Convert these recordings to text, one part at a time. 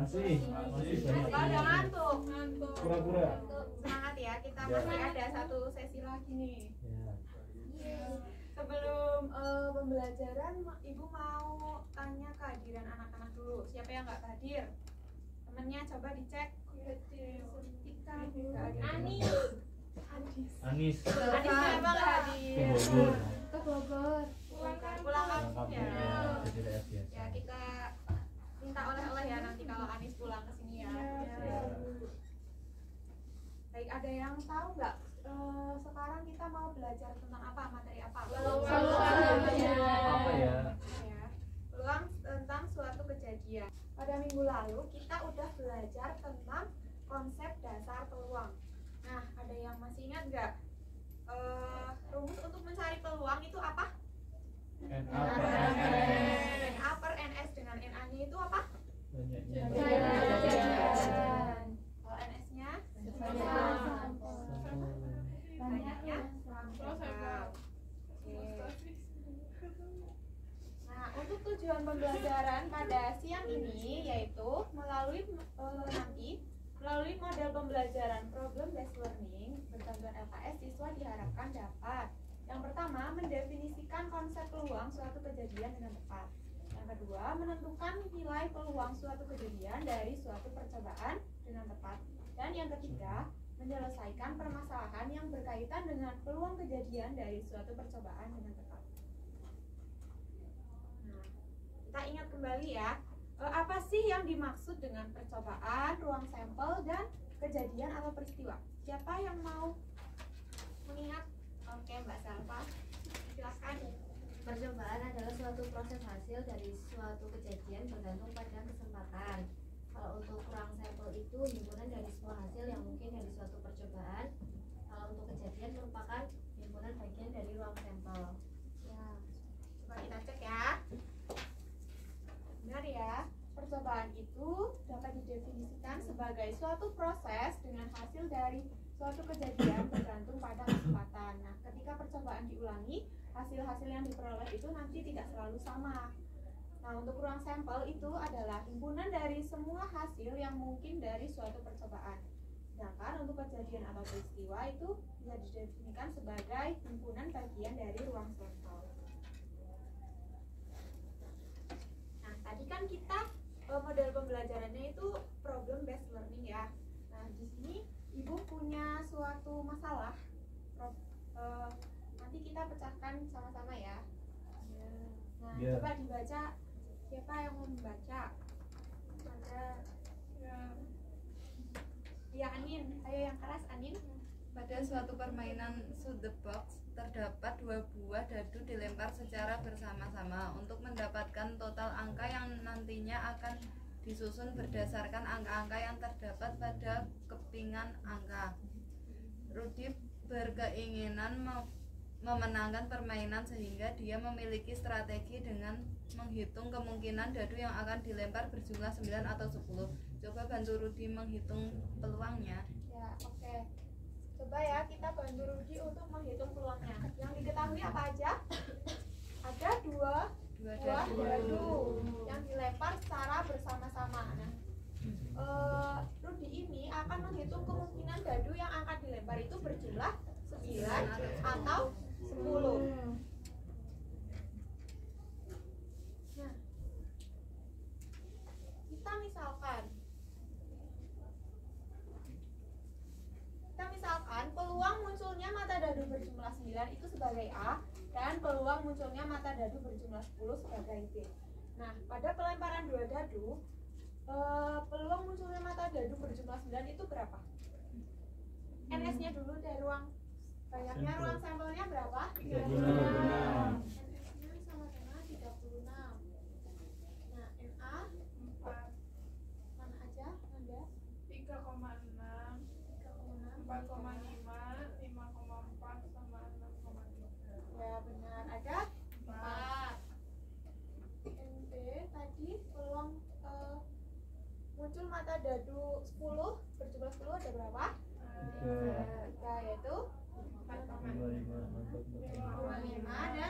Masih banyak. Coba udah ngantuk. Pura-pura. Semangat ya, kita masih ada satu sesi lagi nih. Ya. Sebelum pembelajaran, Ibu mau tanya kehadiran anak-anak dulu. Siapa yang nggak hadir? Temennya coba dicek. Anis. Anis. Kenapa nggak hadir? Ke Bogor. Pulang kampung ya. Jadi tidak biasa. Ya kita minta oleh-oleh ya nanti kalau Anis pulang ke sini ya. Baik, ada yang tahu nggak sekarang kita mau belajar tentang apa, materi apa? Apa ya? Ya, peluang tentang suatu kejadian. Pada minggu lalu kita udah belajar tentang konsep dasar peluang. Nah, ada yang masih ingat nggak? Rumus untuk mencari peluang itu apa? N upper NS dengan NA-nya itu apa? Banyaknya. Kalau NS-nya? Satu. Banyaknya? Nah, untuk tujuan pembelajaran pada siang ini yaitu melalui model pembelajaran problem based learning berbantuan LKS, siswa diharapkan dapat yang pertama mendefinisikan konsep peluang suatu kejadian dengan tepat. Yang kedua, menentukan nilai peluang suatu kejadian dari suatu percobaan dengan tepat. Dan yang ketiga, menyelesaikan permasalahan yang berkaitan dengan peluang kejadian dari suatu percobaan dengan tepat. Nah, kita ingat kembali ya, apa sih yang dimaksud dengan percobaan, ruang sampel, dan kejadian atau peristiwa? Siapa yang mau mengingat? Oke, Mbak Salva, silakan. Percobaan adalah suatu proses hasil dari suatu kejadian bergantung pada kesempatan. Kalau untuk ruang sampel itu himpunan dari semua hasil yang mungkin dari suatu percobaan. Kalau untuk kejadian merupakan himpunan bagian dari ruang sampel. Ya, coba kita cek ya. Benar ya, percobaan itu dapat didefinisikan sebagai suatu proses dengan hasil dari suatu kejadian bergantung pada kesempatan. Nah, ketika percobaan diulangi, hasil-hasil yang diperoleh itu nanti tidak selalu sama. Nah, untuk ruang sampel itu adalah himpunan dari semua hasil yang mungkin dari suatu percobaan. Sedangkan untuk kejadian atau peristiwa itu bisa didefinisikan sebagai himpunan bagian dari ruang sampel. Nah, tadi kan kita model pembelajarannya itu problem based learning ya. Nah, di sini Ibu punya suatu masalah. Nanti kita pecahkan sama-sama ya. Nah, coba dibaca. Siapa yang mau membaca? Ada. Ya, Anin. Ayo yang keras, Anin. Pada suatu permainan shoot the box, terdapat 2 buah dadu dilempar secara bersama-sama untuk mendapatkan total angka yang nantinya akan disusun berdasarkan angka-angka yang terdapat pada kepingan angka. Rudi berkeinginan memenangkan permainan sehingga dia memiliki strategi dengan menghitung kemungkinan dadu yang akan dilempar berjumlah 9 atau 10. Coba bantu Rudi menghitung peluangnya. Ya, oke. Coba ya kita bantu Rudi untuk menghitung peluangnya. Yang diketahui apa aja? Ada dua buah dadu yang dilempar secara bersama-sama. Nah, Rudi ini akan menghitung kemungkinan dadu yang akan dilempar itu berjumlah 9 atau 10. Nah, kita misalkan peluang munculnya mata dadu berjumlah 9 itu sebagai A dan peluang munculnya mata dadu berjumlah 10 sebagai B. Nah, pada pelemparan 2 dadu, peluang munculnya mata dadu berjumlah 9 itu berapa? NS-nya dulu dari ruang banyaknya ruang sampelnya berapa? 36. NS-nya sama dengan 36. Nah, NA 4. Mana aja? Anda? 3,6, 4,5, 5,4 sama 6,3. Ya, benar. Ada 4. NB tadi peluang muncul mata dadu 10 berjumlah 10 ada berapa? 3, yaitu 4,5 dan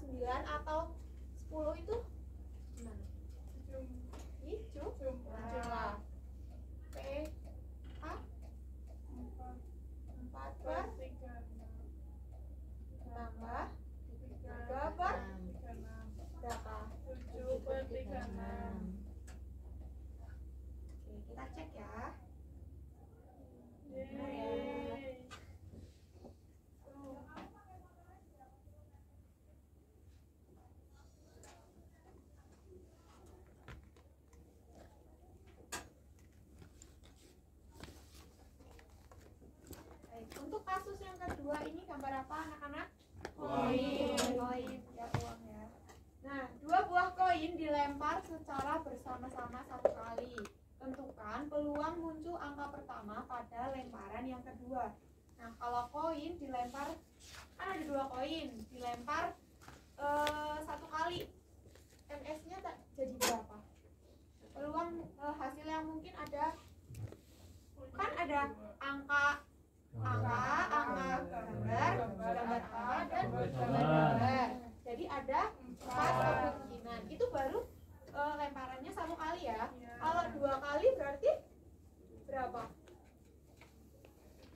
9 atau 10 itu gimana? Ini jumlah. P A 4 per tambah 3 per berapa? 7 per 36. Oke, kita cek ya. Yeay. Baik, untuk kasus yang kedua ini gambar apa anak-anak? Koin. Koin, ya uang ya. Nah, 2 buah koin dilempar secara bersama-sama 1 kali. Tentukan peluang muncul angka pertama pada lemparan yang kedua. Nah, kalau koin dilempar, kan ada 2 koin, dilempar 1 kali. MS-nya jadi berapa? Peluang hasil yang mungkin ada, kan ada angka gambar A dan gambar. Jadi ada 4 kemungkinan. Itu baru lemparannya 1 kali ya. Kalau 2 kali berarti berapa?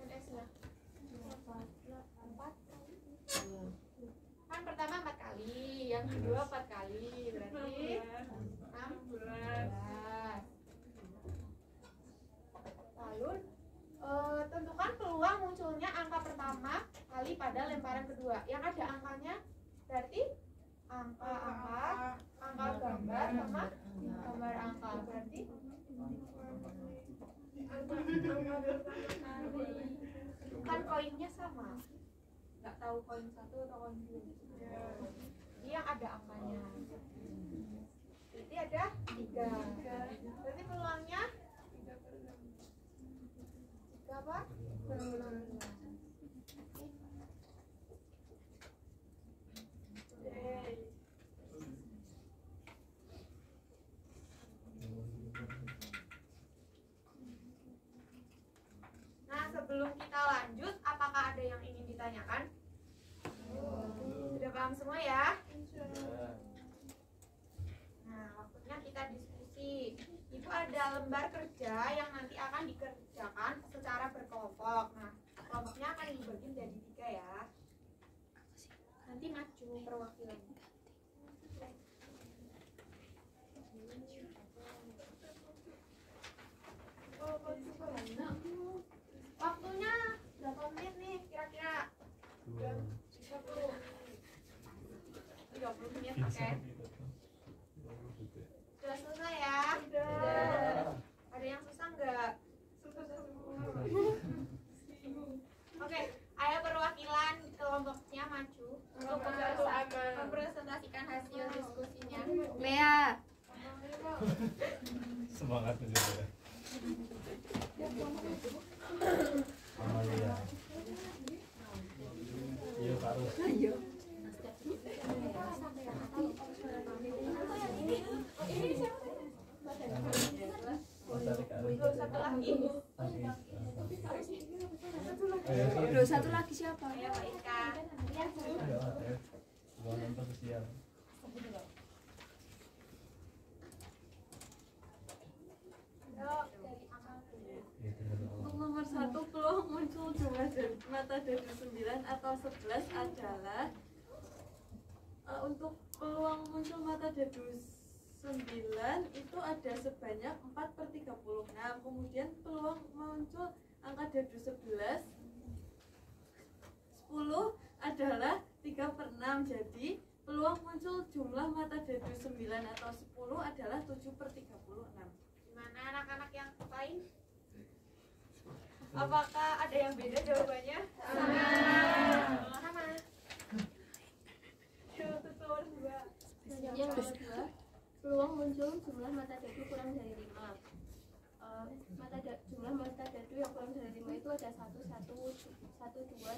NS-nya 4 kali. Kan pertama 4 kali, yang kedua 4 kali, berarti 16. Lalu tentukan peluang munculnya angka pertama kali pada lemparan kedua. Yang ada angkanya berarti angka gambar sama gambar angka, berarti kan koinnya sama, nggak tahu koin 1 atau koin 2. Ini yang ada angkanya, berarti ada 3. Berarti peluangnya 3 apa? Nah, sebelum kita lanjut, apakah ada yang ingin ditanyakan? Sudah paham semua ya? Nah, waktunya kita diskusi. Itu ada lembar kerja yang nanti akan dikerjakan secara berkelompok. Nah, kelompoknya akan dibagi menjadi 3 ya. Nanti maju perwakilan. Waktunya berapa menit nih kira-kira? 30 menit, oke. Sudah selesai ya? Sudah. Ada yang susah nggak? Oke, ayo perwakilan kelompoknya maju untuk mempresentasikan hasil diskusinya. Lea. Semangat juga ya. Amalia. Iya Pak Rus. Satu lagi. Loh, satu lagi siapa? Ayo Pak Ika. Gua nonton siang. Untuk nomor 1, peluang muncul jumlah mata dadu 9 atau 11 adalah untuk peluang muncul mata dadu 9 itu ada sebanyak 4/36. Kemudian peluang muncul angka dadu 10 adalah 3/6. Jadi peluang muncul jumlah mata dadu 9 atau 10 adalah 7/36. Gimana anak-anak yang lain? Apakah ada yang beda jawabannya? Sama. Yang kedua, peluang muncul jumlah mata dadu kurang dari 5. Jumlah mata dadu yang kurang dari 5 itu ada 1, 1, 2,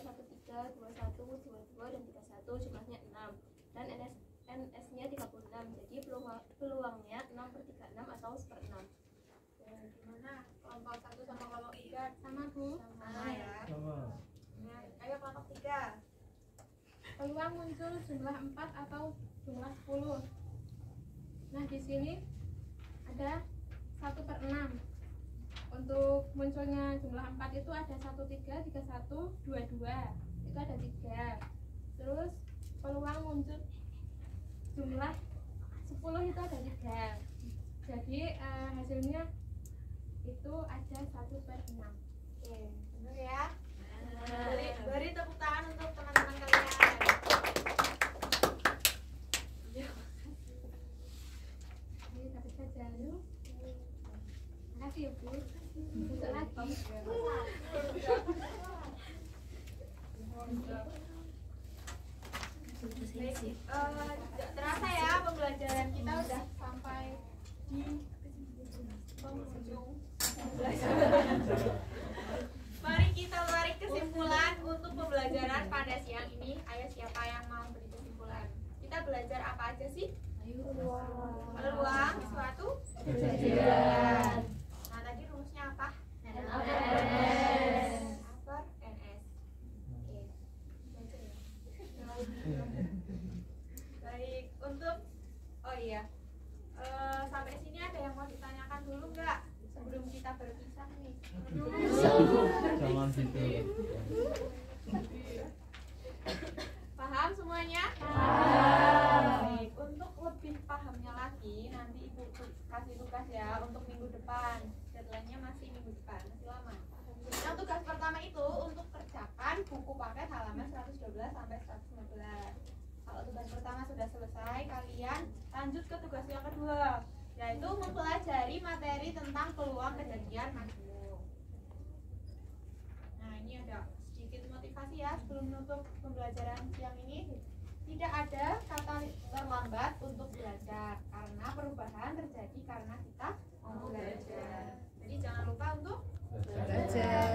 1, 3, 2, 1, 2, 2, dan 31, jumlahnya 6. Dan NS-nya 36. Jadi peluangnya 6/36 atau 1/6. Gimana? Kelompok 1 sama kelompok 3 Sama, Bu. sama ya. Sama. Nah, ayo kelompok 3. peluang muncul jumlah 4 atau jumlah 10. Nah, di sini ada 1/6. Untuk munculnya jumlah 4 itu ada 13, 31, 22. Itu ada 3. Terus peluang muncul jumlah 10 itu ada 3. Jadi hasilnya itu ada 1/6. Oke, benar ya. Beri tepuk tangan untuk teman-teman kalian. Ini dapat saja lu. Makasih ya Bu. Besok lagi. Baik, terasa ya pembelajaran kita udah sampai di penghujung pembelajaran. Mari kita tarik kesimpulan untuk pembelajaran pada siang ini. Ayo, siapa yang mau beri kesimpulan? Kita belajar apa aja sih? Peluang suatu kejadian. Nah, tadi rumusnya apa? NS. Apa? NS. Oke. Baca ya. Baik, untuk sampai sini ada yang mau ditanyakan dulu nggak sebelum kita berpisah nih? Jangan gitu. Paham semuanya? Baik, untuk lebih pahamnya lagi nanti Ibu kasih tugas ya untuk minggu depan. Deadline-nya masih minggu depan, masih lama. Yang tugas pertama itu untuk kerjakan buku paket halaman 112 sampai 115. Kalau tugas pertama sudah selesai, kalian lanjut ke tugas yang kedua, yaitu mempelajari materi tentang peluang kejadian maksimum. Nah, ini ada sedikit motivasi ya sebelum menutup pembelajaran siang ini. Tidak ada kata terlambat untuk belajar, karena perubahan terjadi karena kita mau belajar. Jadi jangan lupa untuk Belajar.